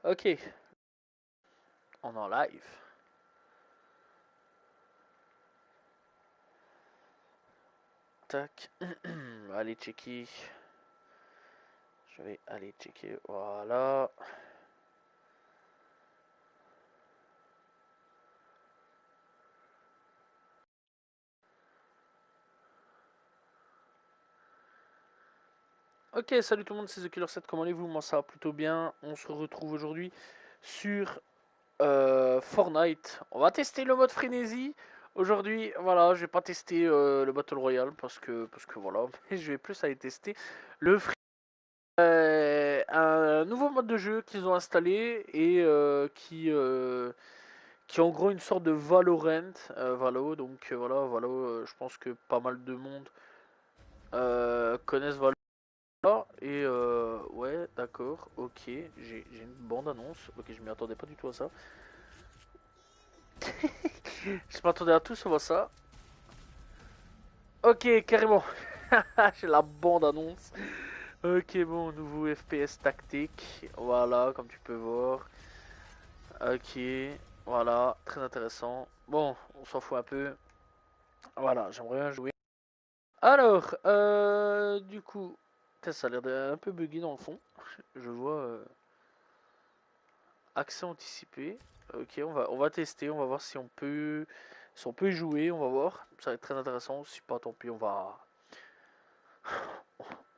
Ok, on est en live. Tac. Allez checker. Je vais aller checker. Voilà. Ok, salut tout le monde, c'est The Killer 7. Comment allez-vous? Moi ça va plutôt bien. On se retrouve aujourd'hui sur Fortnite. On va tester le mode frénésie. Aujourd'hui, voilà, je vais pas tester le Battle Royale parce que voilà, je vais plus aller tester le un nouveau mode de jeu qu'ils ont installé et qui est en gros une sorte de Valorant, Valo. Donc voilà, Valo, je pense que pas mal de monde connaissent Valo. Et ouais, d'accord, ok, j'ai une bande annonce. Ok, je m'y attendais pas du tout à ça. Je m'attendais à tout sauf à ça. Ok, carrément. J'ai la bande annonce. Ok, bon, nouveau FPS tactique. Voilà, comme tu peux voir. Ok, voilà, très intéressant. Bon, on s'en fout un peu. Voilà, j'aimerais bien jouer. Alors, du coup, ça a l'air d'un peu buggy dans le fond. Je vois accès anticipé. Ok, on va tester, on va voir si on peut y jouer, on va voir. Ça va être très intéressant. Si pas, tant pis, on va.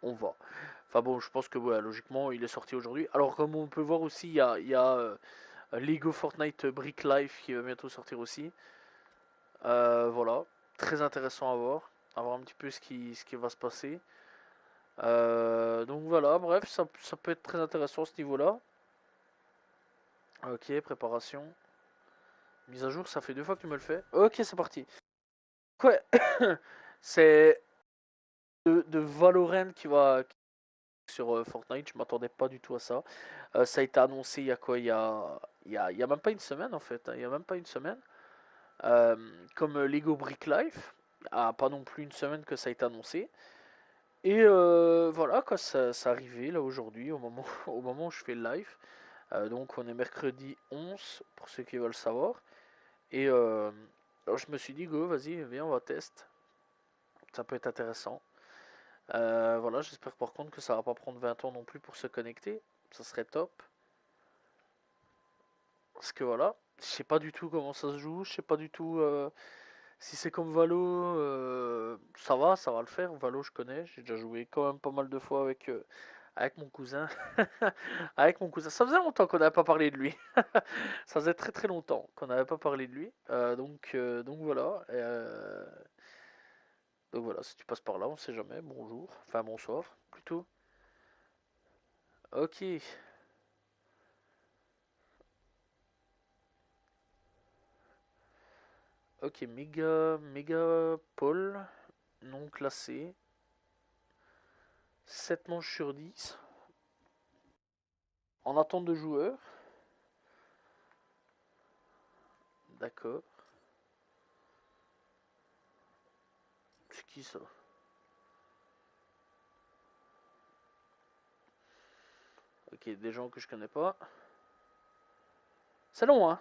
Enfin bon, je pense que ouais, logiquement, il est sorti aujourd'hui. Alors, comme on peut voir aussi, il y a Lego Fortnite Brick Life qui va bientôt sortir aussi. Voilà, très intéressant à voir un petit peu ce qui va se passer. Donc voilà, bref, ça peut être très intéressant à ce niveau-là. Ok, préparation. Mise à jour, ça fait 2 fois que tu me le fais. Ok, c'est parti. Ouais, c'est de Valorant qui va sur Fortnite. Je m'attendais pas du tout à ça. Ça a été annoncé il y a quoi? Il y a même pas une semaine en fait, hein. Il y a même pas une semaine. Euh, comme Lego Brick Life. Ah, pas non plus une semaine que ça a été annoncé. Et voilà, quoi, ça arrivait là aujourd'hui, au moment où je fais le live. Donc on est mercredi 11, pour ceux qui veulent savoir. Et alors je me suis dit, go, vas-y, viens, on va tester. Ça peut être intéressant. Voilà, j'espère par contre que ça va pas prendre 20 ans non plus pour se connecter. Ça serait top. Parce que voilà, je sais pas du tout comment ça se joue. Je sais pas du tout si c'est comme Valo. Ça va le faire. Valo, je connais. J'ai déjà joué quand même pas mal de fois avec mon cousin. Avec mon cousin. Ça faisait longtemps qu'on n'avait pas parlé de lui. Ça faisait très très longtemps qu'on n'avait pas parlé de lui. Donc voilà. Donc voilà, si tu passes par là, on sait jamais. Bonjour. Enfin bonsoir, plutôt. Ok. Ok, méga Paul. Non classé. 7 manches sur 10. En attente de joueurs. D'accord. C'est qui ça? Ok, des gens que je connais pas. C'est long, hein?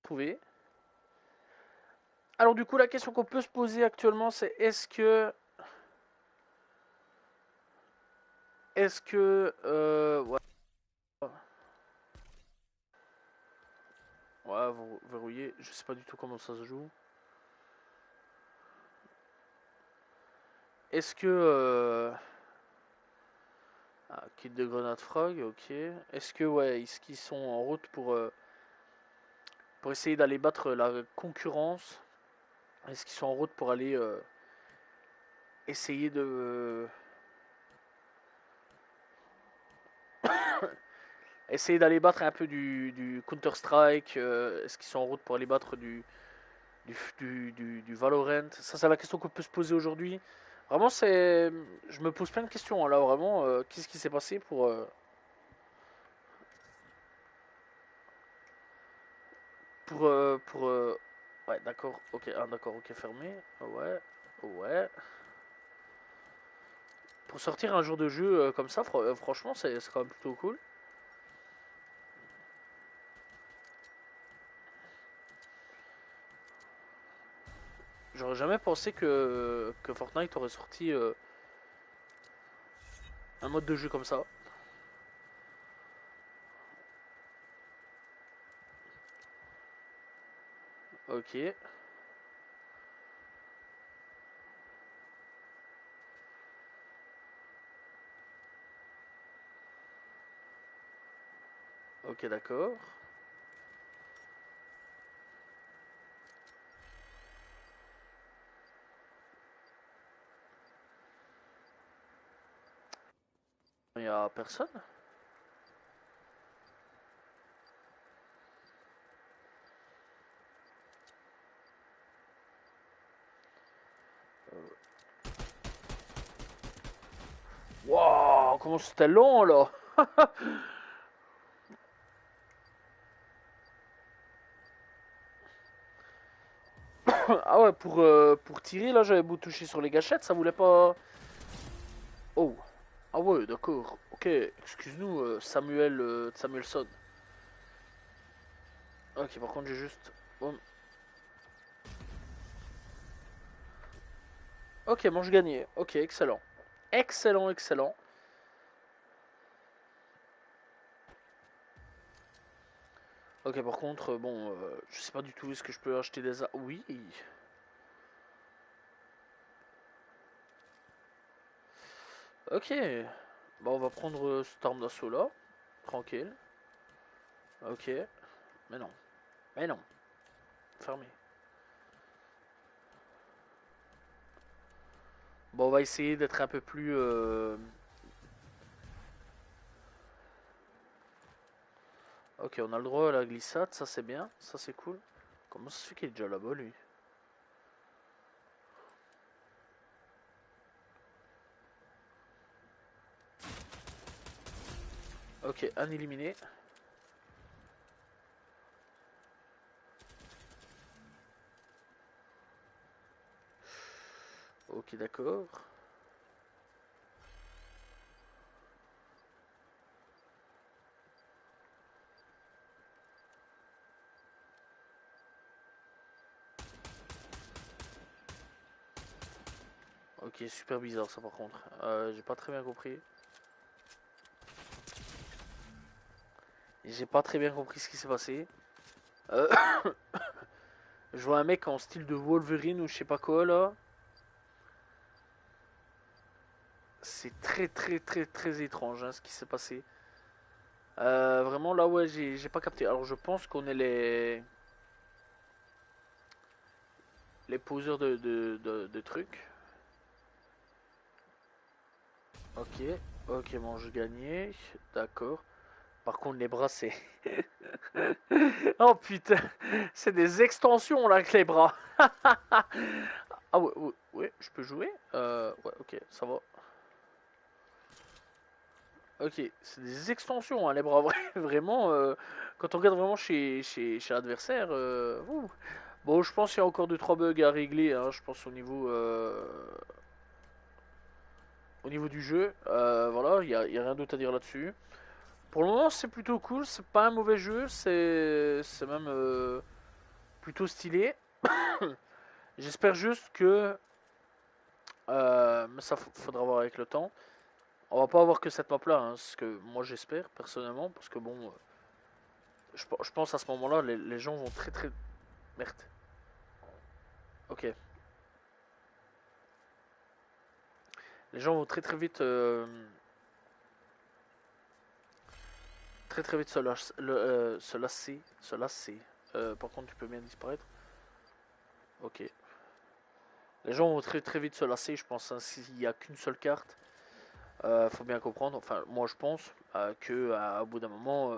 Trouvé. Alors du coup, la question qu'on peut se poser actuellement, c'est ouais, ouais, verrouillé. Je sais pas du tout comment ça se joue. Est-ce que kit de grenade frog, ok. Est-ce que ouais, est-ce qu'ils sont en route pour essayer d'aller battre la concurrence? Est-ce qu'ils sont en route pour aller essayer de essayer d'aller battre un peu du Counter Strike? Est-ce qu'ils sont en route pour aller battre du Valorant? Ça, c'est la question qu'on peut se poser aujourd'hui. Vraiment, je me pose plein de questions, hein, là. Vraiment, qu'est-ce qui s'est passé ouais, d'accord, ok, d'accord, ok, fermé. Ouais, ouais. Pour sortir un jour de jeu comme ça, franchement, c'est quand même plutôt cool. J'aurais jamais pensé que Fortnite aurait sorti un mode de jeu comme ça. Ok. Ok, d'accord. Il y a personne. Waouh, comment c'était long là. Ah ouais, pour tirer là, j'avais beau toucher sur les gâchettes, ça voulait pas. Oh. Ah ouais, d'accord. Ok, excuse-nous, Samuel Samuelson. Ok, par contre, j'ai juste. Boum. Ok, manche gagnée. Ok, excellent. Excellent, excellent. Ok, par contre, bon, je sais pas du tout, est-ce que je peux acheter des armes. Oui. Ok. Bah, on va prendre cette arme d'assaut là. Tranquille. Ok. Mais non. Mais non. Fermé. Bon, on va essayer d'être un peu plus. Ok, on a le droit à la glissade, ça c'est bien, ça c'est cool. Comment ça se fait qu'il est déjà là-bas lui? Ok, un éliminé. Ok, d'accord. Ok, super bizarre ça par contre. J'ai pas très bien compris. J'ai pas très bien compris ce qui s'est passé. Euh, je vois un mec en style de Wolverine ou je sais pas quoi là. C'est très très très très étrange hein, ce qui s'est passé. Vraiment là ouais j'ai pas capté. Alors je pense qu'on est les poseurs de trucs. Ok, ok manche gagné. D'accord. Par contre les bras c'est... Oh putain, c'est des extensions là avec les bras. Ah ouais, ouais, ouais, je peux jouer ouais, ok, ça va. Ok, c'est des extensions, hein, les bras. Vraiment, quand on regarde vraiment chez l'adversaire, bon, je pense qu'il y a encore 2-3 bugs à régler, hein, je pense au niveau du jeu. Voilà, y a rien d'autre à dire là-dessus. Pour le moment, c'est plutôt cool, c'est pas un mauvais jeu, c'est même plutôt stylé. J'espère juste que mais ça faudra voir avec le temps. On va pas avoir que cette map là, hein, ce que moi j'espère personnellement, parce que bon, je pense à ce moment-là, les gens vont très très. Merde. Ok. Les gens vont très très vite. Très très vite se lasser. Se lasser. Par contre, tu peux bien disparaître. Ok. Les gens vont très très vite se lasser, je pense, hein, s'il n'y a qu'une seule carte. Faut bien comprendre, enfin, moi je pense que au bout d'un moment.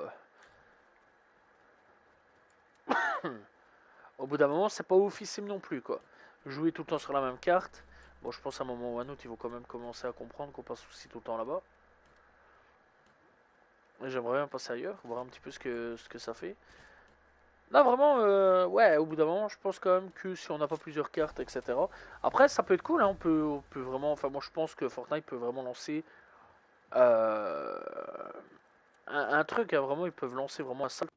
Au bout d'un moment, c'est pas oufissime non plus, quoi. Jouer tout le temps sur la même carte. Bon, je pense à un moment ou à un autre, ils vont quand même commencer à comprendre qu'on passe aussi tout le temps là-bas. Et j'aimerais bien passer ailleurs, voir un petit peu ce que ça fait. Là, vraiment, ouais, au bout d'un moment, je pense quand même que si on n'a pas plusieurs cartes, etc. Après, ça peut être cool, hein, on peut vraiment. Enfin, moi, je pense que Fortnite peut vraiment lancer euh, un truc, hein, vraiment, ils peuvent lancer vraiment un sale.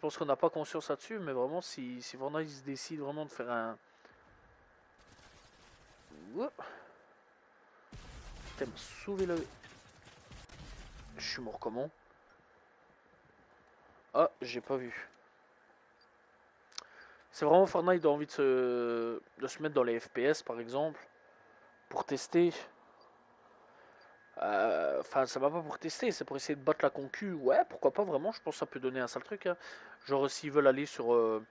pense qu'on n'a pas conscience là-dessus, mais vraiment, si Fortnite se décide vraiment de faire un... Ouah. Putain, il m'a sauvé le... Je suis mort comment? Ah, j'ai pas vu. C'est vraiment Fortnite a envie de se mettre dans les FPS, par exemple, pour tester. Enfin, ça va pas pour tester, c'est pour essayer de battre la concu. Ouais, pourquoi pas vraiment, je pense que ça peut donner un sale truc, hein. Genre, s'ils veulent aller sur... je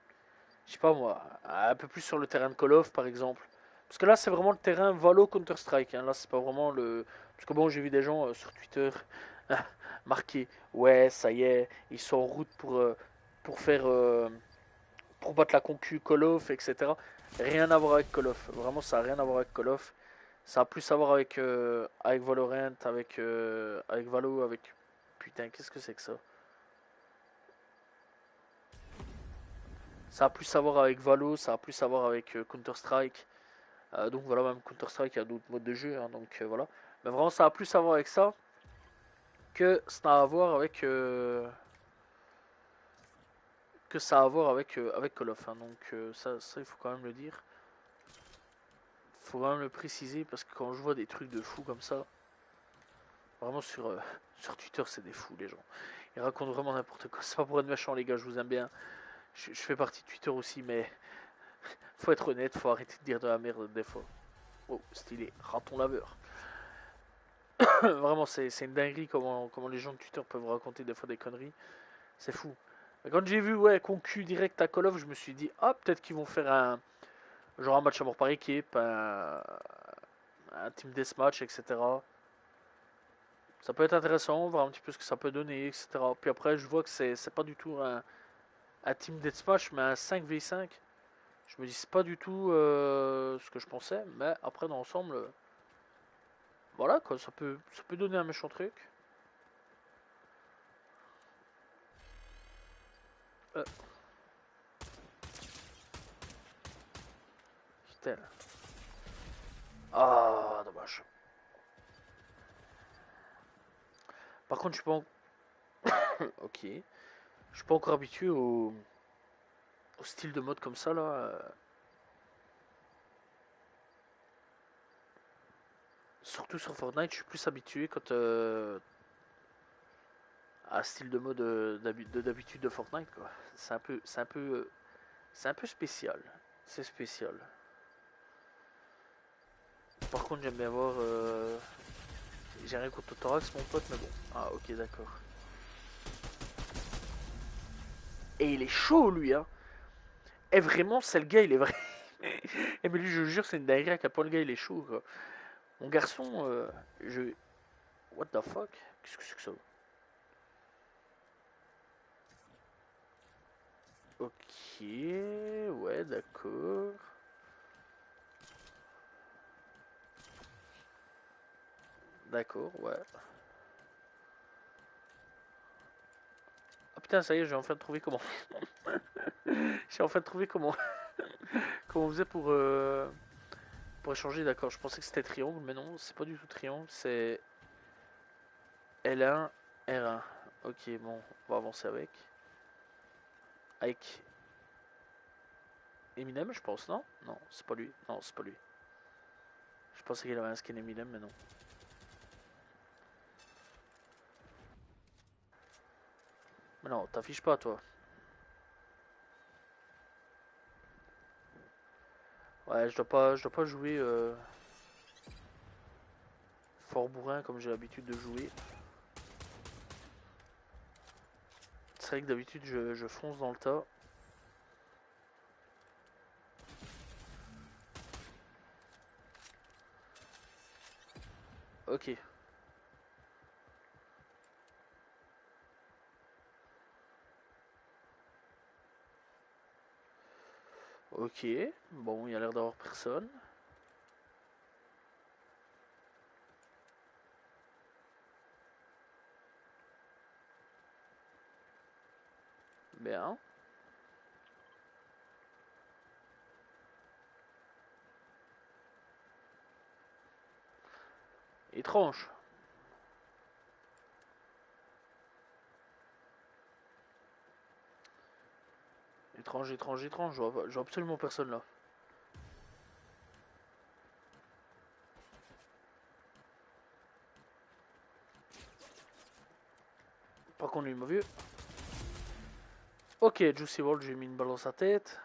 sais pas moi, un peu plus sur le terrain de Call of par exemple. Parce que là, c'est vraiment le terrain Valo Counter-Strike, hein. Là, c'est pas vraiment le. Parce que bon, j'ai vu des gens sur Twitter marquer ouais, ça y est, ils sont en route pour faire. Pour battre la concu Call of, etc. Rien à voir avec Call of. Vraiment, ça a rien à voir avec Call of. Ça a plus à voir avec Valorant, avec Valo, avec. Putain, qu'est-ce que c'est que ça? Ça a plus à voir avec Valo, ça a plus à voir avec Counter-Strike. Donc voilà, même Counter-Strike, il y a d'autres modes de jeu, hein, donc voilà. Mais vraiment, ça a plus à voir avec ça que ça a à voir avec Call of, hein. Donc ça, il faut quand même le dire. Il faut quand même le préciser parce que quand je vois des trucs de fous comme ça, vraiment sur Twitter, c'est des fous les gens. Ils racontent vraiment n'importe quoi. C'est pas pour être méchant, les gars, je vous aime bien. Je fais partie de Twitter aussi, mais faut être honnête, faut arrêter de dire de la merde des fois. Oh, stylé, raton laveur. Vraiment, c'est une dinguerie comment les gens de Twitter peuvent raconter des fois des conneries. C'est fou. Quand j'ai vu, ouais, concu direct à Call of, je me suis dit, ah, peut-être qu'ils vont faire genre un match à mort par équipe, un team deathmatch, etc. Ça peut être intéressant, voir un petit peu ce que ça peut donner, etc. Puis après, je vois que c'est pas du tout un team deathmatch, mais un 5v5. Je me dis, c'est pas du tout ce que je pensais, mais après, dans l'ensemble, voilà, quoi, ça peut donner un méchant truc. Euh, putain. Ah, dommage. Par contre, je suis pas. Ok. Je suis pas encore habitué au style de mode comme ça là. Surtout sur Fortnite, je suis plus habitué quand à style de mode d'habitude de Fortnite quoi. C'est un peu spécial. C'est spécial. Par contre, j'aime bien voir. J'ai rien contre Thorax, mon pote, mais bon. Ah, ok, d'accord. Et il est chaud lui, hein. Et vraiment, c'est le gars, il est vrai. Et mais lui, je jure, c'est une dinguerie à quel point le gars il est chaud quoi. Mon garçon, je. What the fuck? Qu'est-ce que c'est que ça? Ok, ouais, d'accord. D'accord, ouais. Ah putain, ça y est, j'ai enfin trouvé comment. J'ai enfin trouvé comment on faisait pour échanger, d'accord. Je pensais que c'était triangle, mais non, c'est pas du tout triangle, c'est L1, R1. Ok, bon, on va avancer avec. Avec Eminem, je pense, non? Non, c'est pas lui. Non, c'est pas lui. Je pensais qu'il avait un skin Eminem, mais non. Mais non, t'affiches pas, toi. Ouais, je dois pas jouer fort bourrin comme j'ai l'habitude de jouer. C'est vrai que d'habitude, je fonce dans le tas. Ok, ok. Bon, il y a l'air d'avoir personne. Bien. Étrange. Étrange, étrange, étrange. Je vois absolument personne là. Par contre, lui m'a vu. Ok, Juicy World, j'ai mis une balle dans sa tête.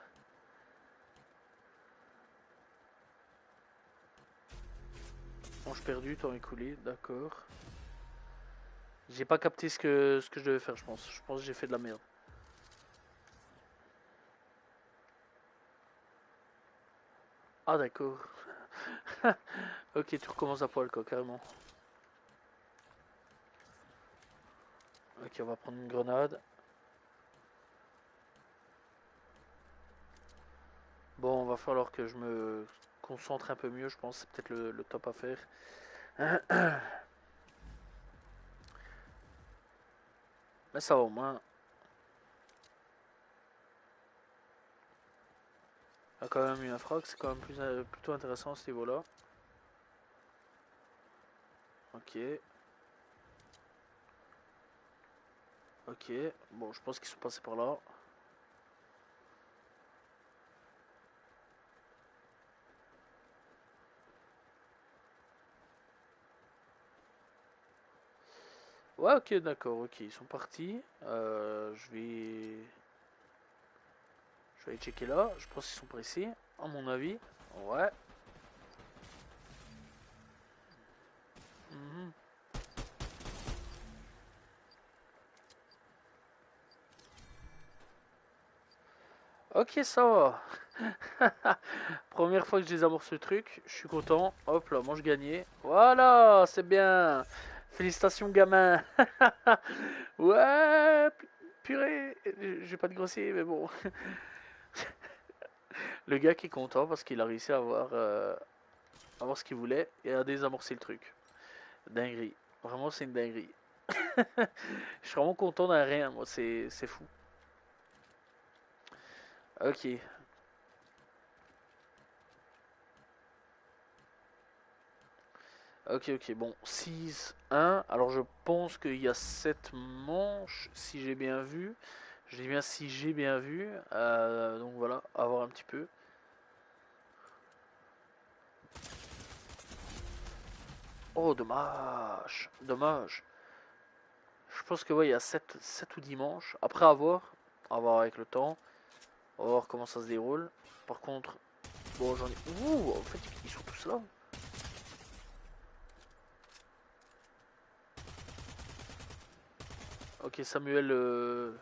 Manche perdu, temps écoulé, d'accord. J'ai pas capté ce que je devais faire, je pense. Je pense que j'ai fait de la merde. Ah, d'accord. Ok, tu recommences à poil, quoi, carrément. Ok, on va prendre une grenade. Bon, va falloir que je me concentre un peu mieux, je pense. C'est peut-être le top à faire. Mais ça va au moins. Il y a quand même eu un frag, c'est quand même plutôt intéressant à ce niveau-là. Ok. Ok. Bon, je pense qu'ils sont passés par là. Ouais, ok, d'accord, ok, ils sont partis. Je vais aller checker là. Je pense qu'ils sont pas ici, à mon avis. Ouais. Mhm. Ok, ça va. Première fois que je désamorce ce truc, je suis content. Hop là, manche gagnée. Voilà, c'est bien. Félicitations, gamin. Ouais, purée. J'ai pas de grossier, mais bon. Le gars qui est content parce qu'il a réussi à avoir ce qu'il voulait et à désamorcer le truc. Dinguerie. Vraiment, c'est une dinguerie. Je suis vraiment content d'un rien, moi, c'est fou. Ok. Ok, ok, bon, 6-1. Alors je pense qu'il y a 7 manches, si j'ai bien vu. Je dis bien si j'ai bien vu. Donc voilà, à voir un petit peu. Oh, dommage. Dommage. Je pense que ouais, il y a 7 ou 10 manches. Après, à voir avec le temps. On va voir comment ça se déroule. Par contre, bon, j'en ai. Ouh, en fait, ils sont tous là. Ok, Samuelson,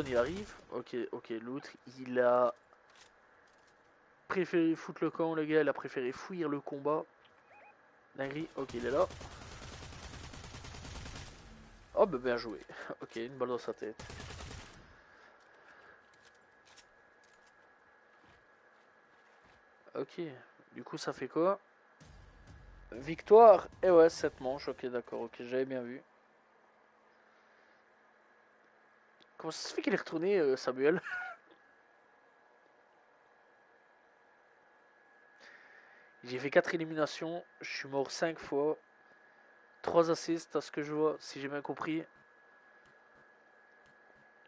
il arrive. Ok, ok, l'autre, il a préféré foutre le camp, le gars, il a préféré fuir le combat. Dinguerie, ok, il est là. Oh, bah bien joué. Ok, une balle dans sa tête. Ok, du coup, ça fait quoi? Victoire. Et ouais, 7 manches, ok, d'accord, ok, j'avais bien vu. Comment ça se fait qu'il est retourné, Samuel? J'ai fait 4 éliminations, je suis mort 5 fois. 3 assists à ce que je vois, si j'ai bien compris.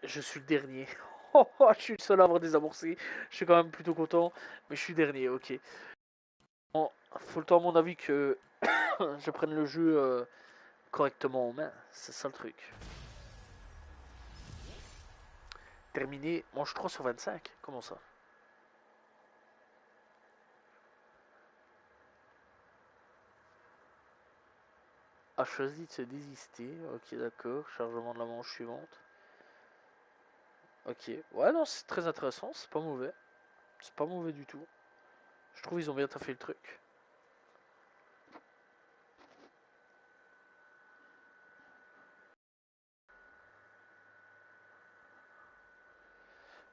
Je suis le dernier. Je suis le seul à avoir désamorcé. Je suis quand même plutôt content, mais je suis dernier, ok. Bon, faut le temps à mon avis que je prenne le jeu correctement en main. C'est ça le truc. Terminé, manche 3 sur 25. Comment ça? A choisi de se désister. Ok, d'accord. Chargement de la manche suivante. Ok. Ouais, non, c'est très intéressant. C'est pas mauvais. C'est pas mauvais du tout. Je trouve qu'ils ont bien taffé le truc.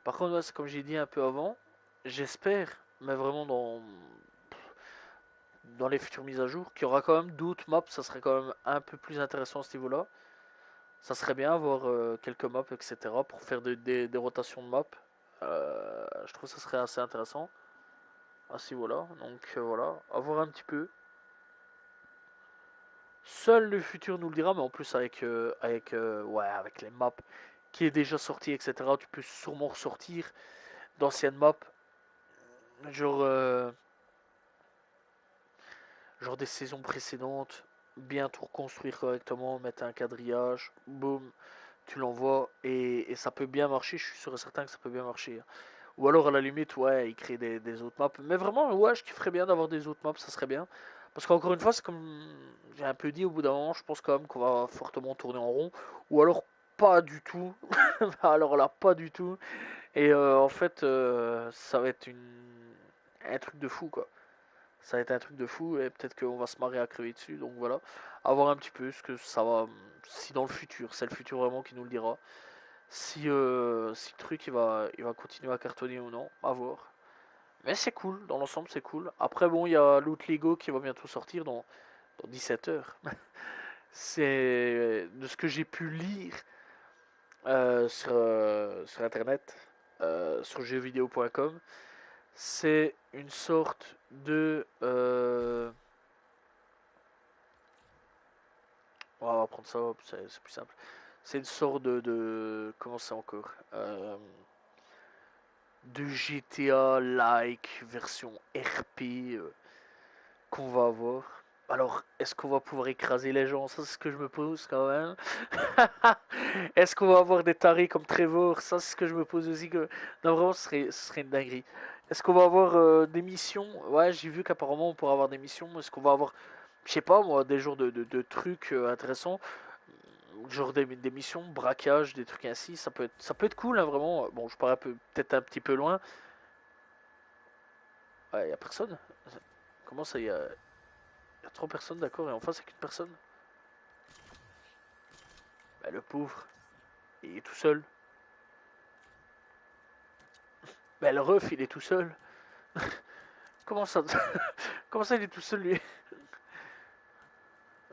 Par contre, ouais, c'est comme j'ai dit un peu avant, j'espère, mais vraiment dans les futures mises à jour, qu'il y aura quand même d'autres maps. Ça serait quand même un peu plus intéressant à ce niveau-là. Ça serait bien avoir quelques maps, etc. pour faire des rotations de maps. Je trouve que ça serait assez intéressant à ce niveau-là. Donc voilà, à voir un petit peu. Seul le futur nous le dira, mais en plus avec ouais, avec les maps qui est déjà sorti, etc. Tu peux sûrement ressortir d'anciennes maps, genre, genre des saisons précédentes, bien tout reconstruire correctement, mettre un quadrillage, boum, tu l'envoies et ça peut bien marcher, je suis sûr et certain que ça peut bien marcher. Ou alors à la limite, ouais, ils créent des autres maps. Mais vraiment, ouais, je kifferais bien d'avoir des autres maps, ça serait bien. Parce qu'encore une fois, c'est comme j'ai un peu dit au bout d'un moment, je pense quand même qu'on va fortement tourner en rond. Ou alors pas du tout. Alors là, pas du tout. Et en fait, ça va être un truc de fou, quoi. Ça va être un truc de fou et peut-être qu'on va se marrer à crever dessus. Donc voilà, à voir un petit peu ce que ça va. Si dans le futur, c'est le futur vraiment qui nous le dira. Si le truc il va continuer à cartonner ou non, à voir. Mais c'est cool, dans l'ensemble c'est cool. Après bon, il y a l'autre Lego qui va bientôt sortir dans 17 heures. C'est de ce que j'ai pu lire sur internet, sur jeuxvideo.com. C'est une sorte de... on va prendre ça, c'est plus simple. C'est une sorte comment c'est encore de GTA-like version RP qu'on va avoir. Alors, est-ce qu'on va pouvoir écraser les gens? Ça, c'est ce que je me pose quand même. Est-ce qu'on va avoir des tarés comme Trevor? Ça, c'est ce que je me pose aussi. Non, vraiment, ce serait une dinguerie. Est-ce qu'on va avoir des missions? Ouais, j'ai vu qu'apparemment on pourra avoir des missions. Est-ce qu'on va avoir, je sais pas moi, des jours de trucs intéressants? Genre des missions, braquage, des trucs ainsi. Ça peut être cool, hein, vraiment. Bon, je parais peut-être un petit peu loin. Ouais, y a personne. Comment ça, y a trois personnes, d'accord, et en face, c'est qu'une personne. Bah, le pauvre, il est tout seul. Bah, le ref, il est tout seul. Comment ça Comment ça, il est tout seul, lui?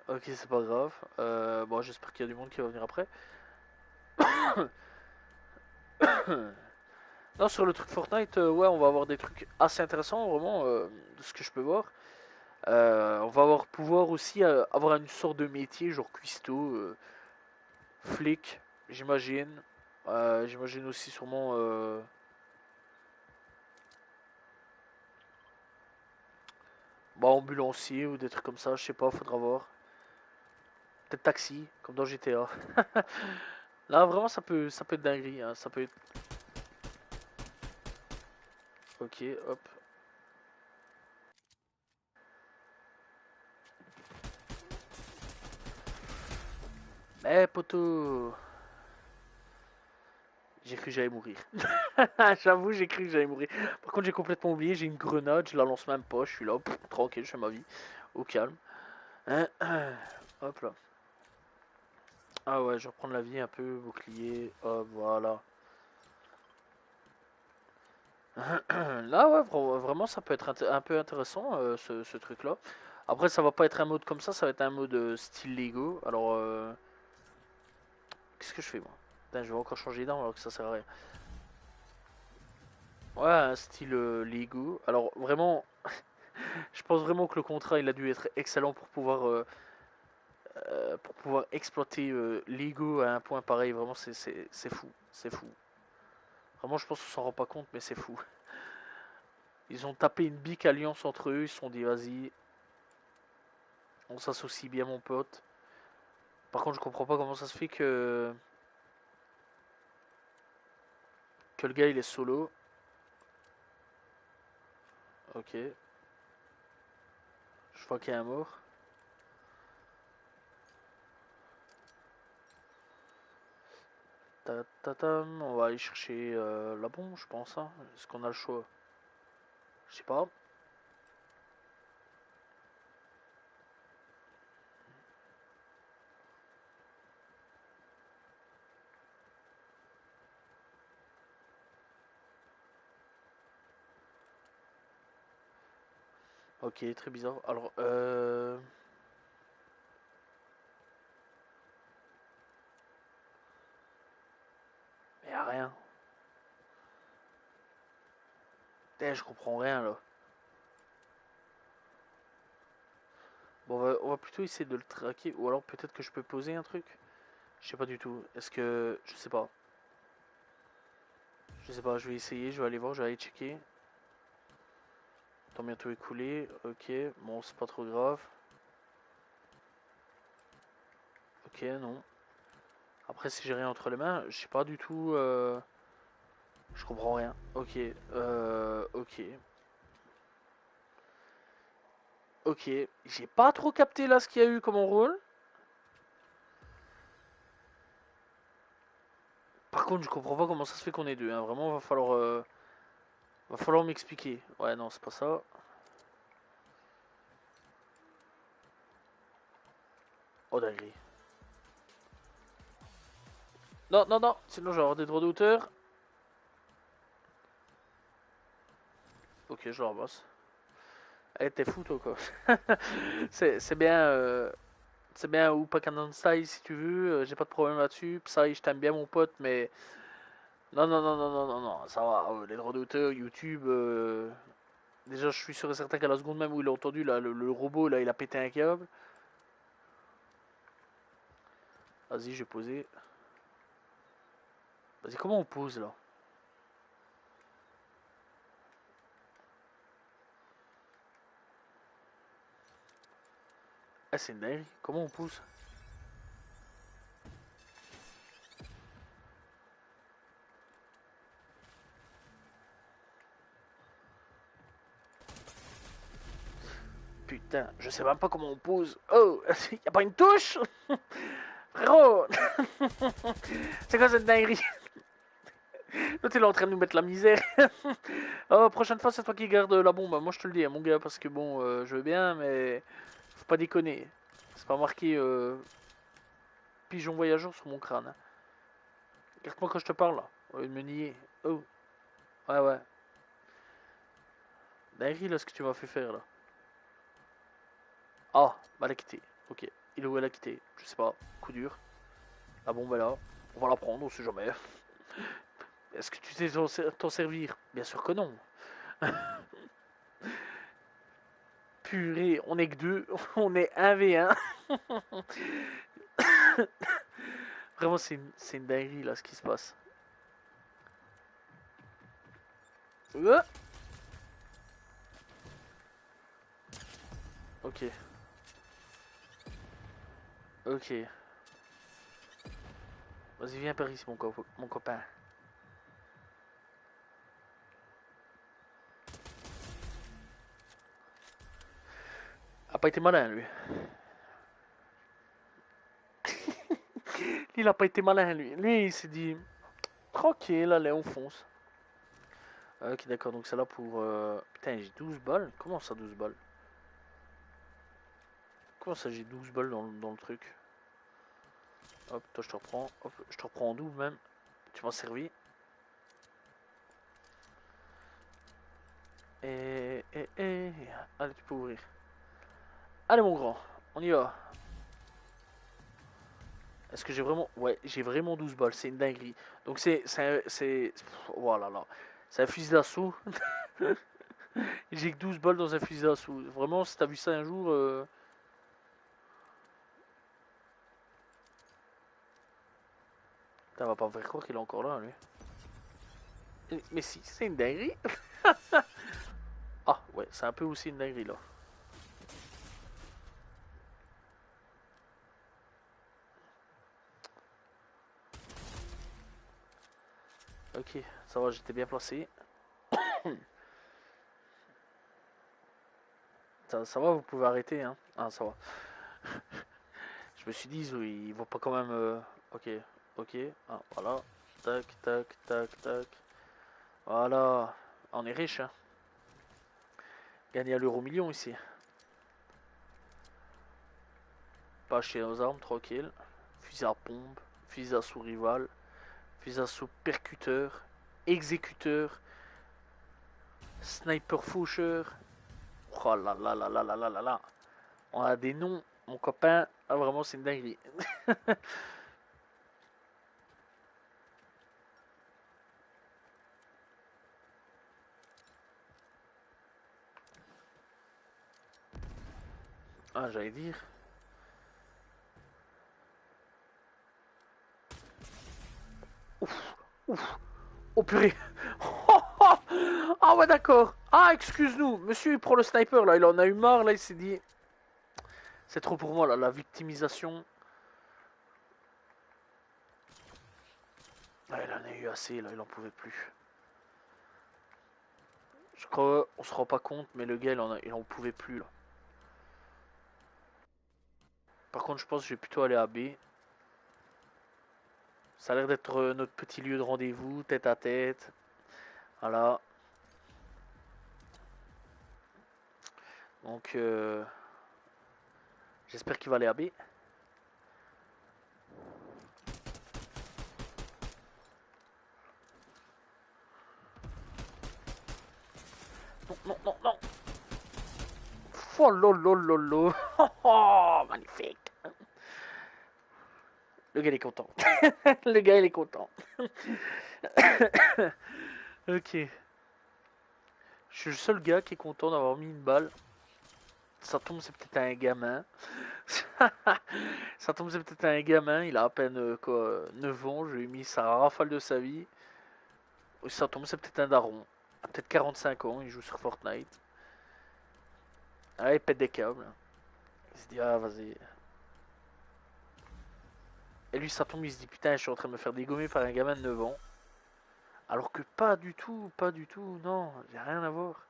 Ok, c'est pas grave. Bon, j'espère qu'il y a du monde qui va venir après. Non, sur le truc Fortnite, ouais, on va avoir des trucs assez intéressants, vraiment, de ce que je peux voir. On va pouvoir aussi avoir une sorte de métier, genre cuistot, flic, j'imagine. J'imagine aussi sûrement bah, ambulancier ou des trucs comme ça, je sais pas, faudra voir. Peut-être taxi, comme dans GTA. Là, vraiment, ça peut être dinguerie, hein. Ça peut être. Ok, hop. Mais poto, j'ai cru que j'allais mourir. J'avoue, j'ai cru que j'allais mourir. Par contre, j'ai complètement oublié, j'ai une grenade, je la lance même pas, je suis là, tranquille, je fais ma vie. Au calme. Hein, hop là. Ah ouais, je vais reprendre la vie un peu, bouclier, hop, voilà. Là, ouais, vraiment, ça peut être un peu intéressant, ce truc-là. Après, ça va pas être un mode comme ça va être un mode style Lego. Alors, qu'est-ce que je fais, moi? Putain, je vais encore changer d'arme alors que ça sert à rien. Ouais, un style Lego. Alors, vraiment, je pense vraiment que le contrat, il a dû être excellent pour pouvoir exploiter Lego à un point pareil. Vraiment, c'est fou. C'est fou. Vraiment, je pense qu'on s'en rend pas compte, mais c'est fou. Ils ont tapé une big alliance entre eux. Ils se sont dit, vas-y, on s'associe bien, mon pote. Par contre, je comprends pas comment ça se fait que le gars il est solo. Ok. Je vois qu'il y a un mort. Ta-ta-tam. On va aller chercher la bombe, je pense, hein. Est-ce qu'on a le choix? Je sais pas. Ok, très bizarre. Alors, y a rien. Putain, je comprends rien là. Bon, on va plutôt essayer de le traquer. Ou alors peut-être que je peux poser un truc. Je sais pas du tout. Est-ce que. Je sais pas. Je sais pas, je vais essayer, je vais aller voir, je vais aller checker. Temps bientôt écoulé, ok, bon c'est pas trop grave. Ok, non. Après si j'ai rien entre les mains, je sais pas du tout... Je comprends rien. Ok, ok. Ok, j'ai pas trop capté là ce qu'il y a eu comme rôle. Par contre, je comprends pas comment ça se fait qu'on est deux. Hein. Vraiment, va falloir m'expliquer. Ouais, non, c'est pas ça. Oh, dinguerie. Non, non, non, sinon je vais avoir des droits d'auteur. Ok, je le ramasse. Eh, t'es fou, toi, quoi. c'est bien, c'est bien ou pas Canon Style si tu veux. J'ai pas de problème là-dessus. Psy, je t'aime bien, mon pote, mais non, non, non, non, non, non, non, ça va. Les droits d'auteur, YouTube. Déjà, je suis sûr et certain qu'à la seconde même où il a entendu là, le robot, là, il a pété un câble. Vas-y, je vais poser. Vas-y, comment on pose là? Ah, c'est une dinguerie. Comment on pousse? Putain, je sais même pas comment on pose. Oh, y a pas une touche? Frérot! C'est quoi cette dinguerie? L'autre il est en train de nous mettre la misère. Oh, prochaine fois, c'est toi qui garde la bombe. Moi, je te le dis, hein, mon gars, parce que bon, je veux bien, mais faut pas déconner. C'est pas marqué pigeon voyageur sur mon crâne. Hein. Regarde-moi quand je te parle là. Au lieu de me nier. Oh, ouais, ouais. Dinguerie là, ce que tu m'as fait faire là. Ah, bah, elle a quitté. Ok. Il est où elle a quitté? Je sais pas. Coup dur. La bombe est là. On va la prendre, on sait jamais. Est-ce que tu sais t'en servir? Bien sûr que non. Purée, on est que deux. On est 1v1. Vraiment, c'est une dinguerie là ce qui se passe. Ok, ok. Vas-y, viens par ici, mon copain. A pas été malin, lui. Il a pas été malin, lui. Lui, il s'est dit tranquille, allez, on fonce. Ok, d'accord, donc c'est là pour. Putain, j'ai 12 balles. Comment ça, 12 balles? Comment ça, j'ai 12 balles dans le truc? Hop, toi, je te reprends. Hop, je te reprends en double même. Tu m'as servi. Et. Allez, tu peux ouvrir. Allez, mon grand, on y va. Est-ce que j'ai vraiment. Ouais, j'ai vraiment 12 balles, c'est une dinguerie. Donc, voilà, là. C'est un fusil d'assaut. J'ai que 12 balles dans un fusil d'assaut. Vraiment, si t'as vu ça un jour. T'as va pas me faire croire qu'il est encore là, lui. Mais si, c'est une dinguerie. Ah, ouais, c'est un peu aussi une dinguerie, là. Ok, ça va, j'étais bien placé. Ça va, vous pouvez arrêter, hein. Ah, ça va. Je me suis dit, il va pas quand même. Ok, ok. Ah, voilà. Tac, tac, tac, tac. Voilà. On est riche, hein. Gagner à l'euro million ici. Pas acheter nos armes, tranquille. Fusil à pompe, fusil à sous rival, fusil à sous percuteur, exécuteur, sniper faucheur. Oh là là là là là là là là. On a des noms, mon copain. Ah, vraiment, c'est une dinguerie. Ah, j'allais dire. Ouf, ouf. Oh purée. Ah ouais, d'accord. Ah, excuse-nous. Monsieur, il prend le sniper, là. Il en a eu marre, là. Il s'est dit... C'est trop pour moi, là. La victimisation. Là, il en a eu assez, là. Il en pouvait plus. Je crois... On se rend pas compte, mais le gars, il en pouvait plus, là. Par contre, je pense que je vais plutôt aller à B. Ça a l'air d'être notre petit lieu de rendez-vous, tête à tête. Voilà. Donc, j'espère qu'il va aller à B. Non, non, non, non. Oh lolololo. Oh, magnifique. Le gars, il est content. Le gars, il est content. Ok. Je suis le seul gars qui est content d'avoir mis une balle. Ça tombe, c'est peut-être un gamin. Ça tombe, c'est peut-être un gamin. Il a à peine quoi, 9 ans. Je lui ai mis sa rafale de sa vie. Ou ça tombe, c'est peut-être un daron. Il a peut-être 45 ans. Il joue sur Fortnite. Ah, il pète des câbles. Il se dit, ah, vas-y. Et lui, ça tombe, il se dit, putain, je suis en train de me faire dégommer par un gamin de 9 ans. Alors que pas du tout, pas du tout. Non, j'ai rien à voir.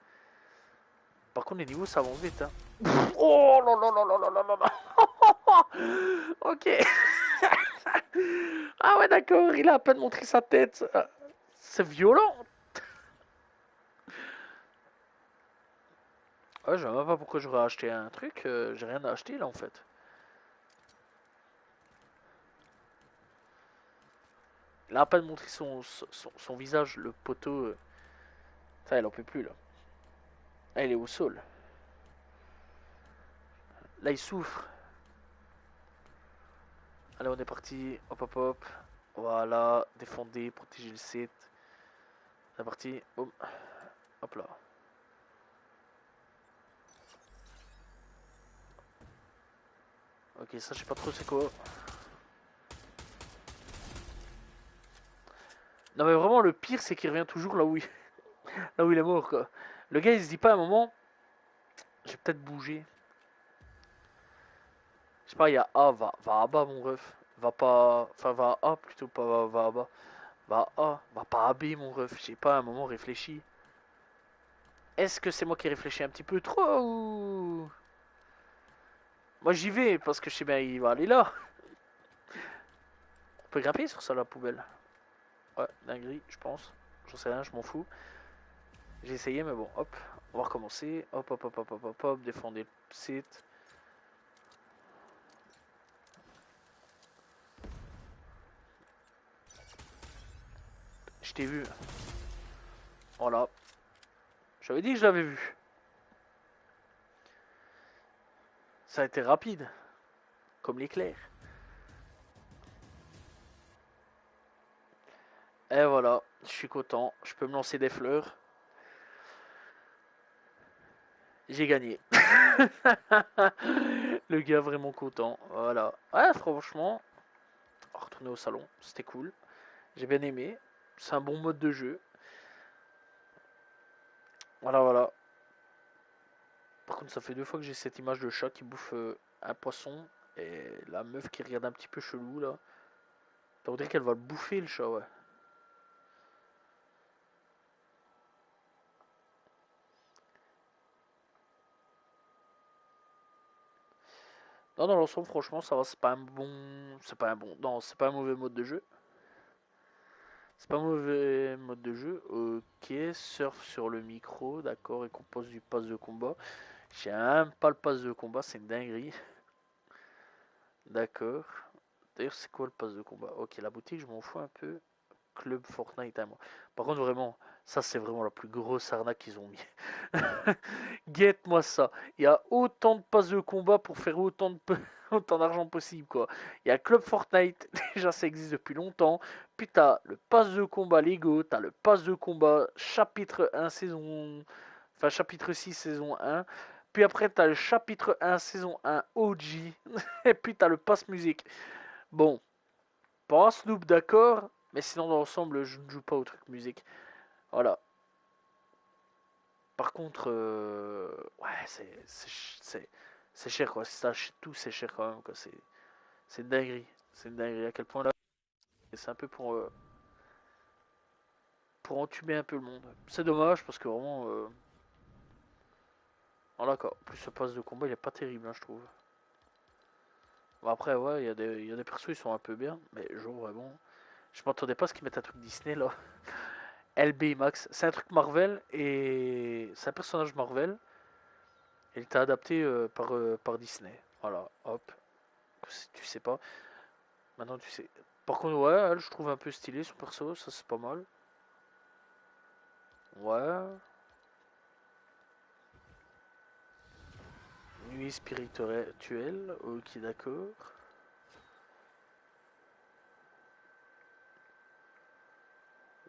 Par contre, les niveaux, ça avance vite. Hein. Oh là là là là là là là. Ok. Ah ouais, d'accord, il a à peine montré sa tête. C'est violent. Ouais, je sais même pas pourquoi j'aurais acheté un truc. J'ai rien à acheter là en fait. Il a à peine montré son visage, le poteau. Ça, il en peut plus là. Là, il est au sol. Là, il souffre. Allez, on est parti. Hop, hop, hop. Voilà, défendez, protégez le site. C'est parti. Boum. Hop là. Ok, ça, je sais pas trop c'est quoi. Non, mais vraiment, le pire, c'est qu'il revient toujours là où il est mort, quoi. Le gars, il se dit pas à un moment, j'ai peut-être bougé. Je sais pas, il y a A, va à bas, mon ref. Va pas. Enfin, va à A plutôt, pas va à bas. Va à A, va pas à B, mon ref. Je sais pas, à un moment, réfléchis. Est-ce que c'est moi qui réfléchis un petit peu trop ou. Moi, j'y vais parce que je sais bien, il va aller là. On peut grimper sur ça, la poubelle. Ouais, dinguerie, je pense. J'en sais rien, je m'en fous. J'ai essayé, mais bon, hop. On va recommencer. Hop, hop, hop, hop, hop, hop, hop. Défendez le site. Je t'ai vu. Voilà. J'avais dit que je l'avais vu. Ça a été rapide. Comme l'éclair. Et voilà. Je suis content. Je peux me lancer des fleurs. J'ai gagné. Le gars vraiment content. Voilà. Ouais, franchement. On va retourner au salon. C'était cool. J'ai bien aimé. C'est un bon mode de jeu. Voilà, voilà. Par contre, ça fait 2 fois que j'ai cette image de chat qui bouffe un poisson. Et la meuf qui regarde un petit peu chelou là. Ça veut dire qu'elle va le bouffer le chat, ouais. Non, dans l'ensemble, franchement, ça va. C'est pas un bon. C'est pas un bon. Non, c'est pas un mauvais mode de jeu. C'est pas un mauvais mode de jeu. Ok, surf sur le micro, d'accord, et compose du pass de combat. J'aime pas le pass de combat, c'est une dinguerie. D'accord. D'ailleurs, c'est quoi le pass de combat? Ok, la boutique, je m'en fous un peu. Club Fortnite à moi. Par contre, vraiment, ça, c'est vraiment la plus grosse arnaque qu'ils ont mis. Guette-moi ça. Il y a autant de passes de combat pour faire autant d'argent possible, quoi. Il y a Club Fortnite, déjà ça existe depuis longtemps. Puis t'as le pass de combat Lego, t'as le pass de combat chapitre 1 saison. Enfin, chapitre 6 saison 1. Puis après, t'as le chapitre 1 saison 1 OG. Et puis t'as le pass musique. Bon, pas un Snoop d'accord, mais sinon dans l'ensemble, je ne joue pas au truc musique. Voilà. Par contre, ouais, c'est cher quoi. Si ça achète tout, c'est cher quand même quoi. C'est une dinguerie. C'est une dinguerie à quel point là. C'est un peu pour entuber un peu le monde. C'est dommage parce que vraiment. Voilà quoi. En plus, ce passe de combat il est pas terrible, hein, je trouve. Bon, après, ouais, il y a des persos ils sont un peu bien. Mais genre vraiment. Je m'attendais pas à ce qu'ils mettent un truc Disney là. LB Max. C'est un truc Marvel et. C'est un personnage Marvel. Il était adapté par Disney. Voilà, hop. Si tu sais pas. Maintenant tu sais. Par contre, ouais, elle, je trouve un peu stylé son perso, ça c'est pas mal. Ouais. Nuit spirituelle, ok d'accord.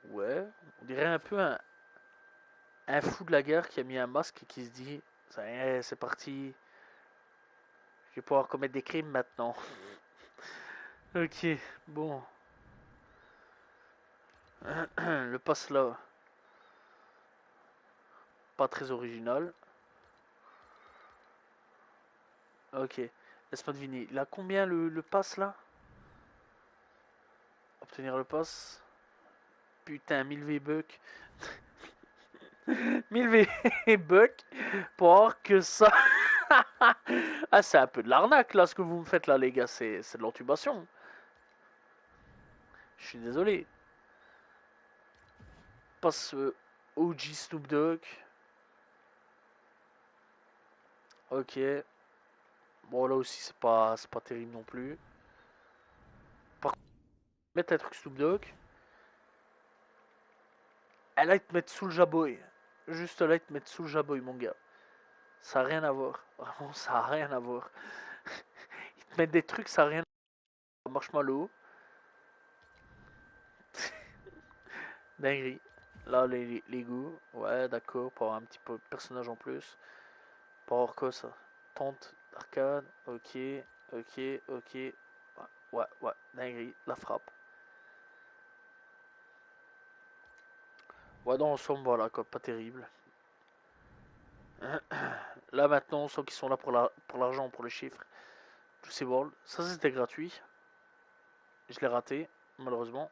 Ouais. On dirait un peu un fou de la guerre qui a mis un masque et qui se dit ça y est, c'est parti, je vais pouvoir commettre des crimes maintenant. Ok, bon. Le passe là, pas très original. Ok, laisse-moi deviner. Il a combien le pass là? Obtenir le pass. Putain, 1000 V-Bucks. 1000 V-Bucks pour avoir que ça. Ah, c'est un peu de l'arnaque là ce que vous me faites là, les gars. C'est de l'intubation. Je suis désolé. Passe OG Snoop Dogg. Ok. Bon, là aussi, c'est pas terrible non plus. Par contre, mettre un truc Snoop Dogg. Elle là, ils te mettre sous le jaboy. Juste là, ils te mettre sous le jaboy, mon gars. Ça a rien à voir. Vraiment, ça a rien à voir. Ils te mettent des trucs, ça a rien à voir. Marshmallow. Dinguerie. Là, les goûts. Ouais, d'accord. Pour avoir un petit peu de personnage en plus. Pour avoir quoi ça? Tente d'arcade. Ok. Ok. Ok. Ouais, ouais, ouais. Dinguerie. La frappe. Ouais, dans l'ensemble, voilà, quoi. Pas terrible. Là, maintenant, on sent qu'ils sont là pour l'argent, pour les chiffres. Juicy World. Ça, c'était gratuit. Je l'ai raté, malheureusement.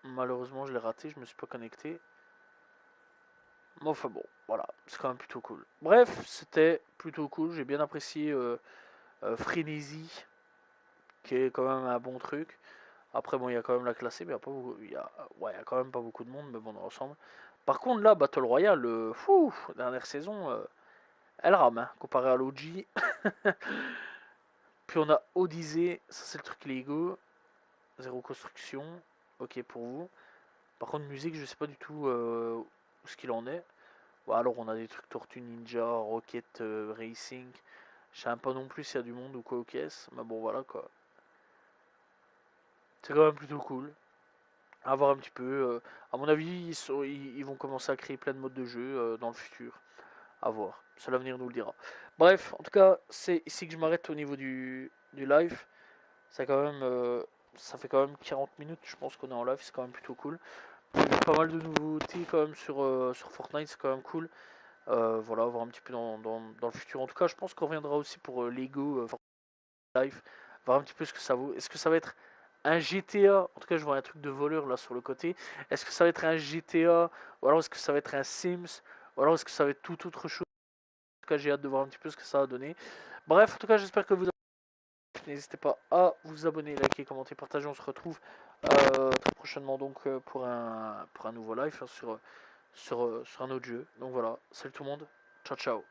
Malheureusement, je l'ai raté. Je me suis pas connecté. Mais enfin bon, voilà, c'est quand même plutôt cool. Bref, c'était plutôt cool, j'ai bien apprécié Frénésie, qui est quand même un bon truc. Après, bon, il y a quand même la classée, mais il y a, pas beaucoup, ouais, il y a quand même pas beaucoup de monde, mais bon, dans l'ensemble. Par contre, là, Battle Royale, dernière saison, elle rame, hein, comparé à l'OG. Puis on a Odyssey, ça c'est le truc Lego, zéro construction, ok pour vous. Par contre, musique, je sais pas du tout où ce qu'il en est. Bon, alors on a des trucs Tortue Ninja, Rocket Racing. Je sais pas non plus s'il y a du monde ou quoi au caisse. Mais bon voilà quoi. C'est quand même plutôt cool. À voir un petit peu. À mon avis, ils vont commencer à créer plein de modes de jeu dans le futur. À voir. Seul l'avenir nous le dira. Bref, en tout cas, c'est ici que je m'arrête au niveau du live. Ça, quand même, ça fait quand même 40 minutes, je pense qu'on est en live. C'est quand même plutôt cool. Il y a pas mal de nouveautés quand même sur Fortnite. C'est quand même cool. Voilà, voir un petit peu dans le futur. En tout cas, je pense qu'on reviendra aussi pour Lego Life, voir un petit peu ce que ça vaut. Est-ce que ça va être un GTA? En tout cas, je vois un truc de voleur là sur le côté. Est-ce que ça va être un GTA? Ou alors est-ce que ça va être un Sims? Ou alors est-ce que ça va être tout autre chose? En tout cas, j'ai hâte de voir un petit peu ce que ça va donner. Bref, en tout cas, j'espère que vous avez... N'hésitez pas à vous abonner, liker, commenter, partager. On se retrouve très prochainement donc pour un nouveau live hein, sur un autre jeu. Donc voilà, salut tout le monde. Ciao, ciao.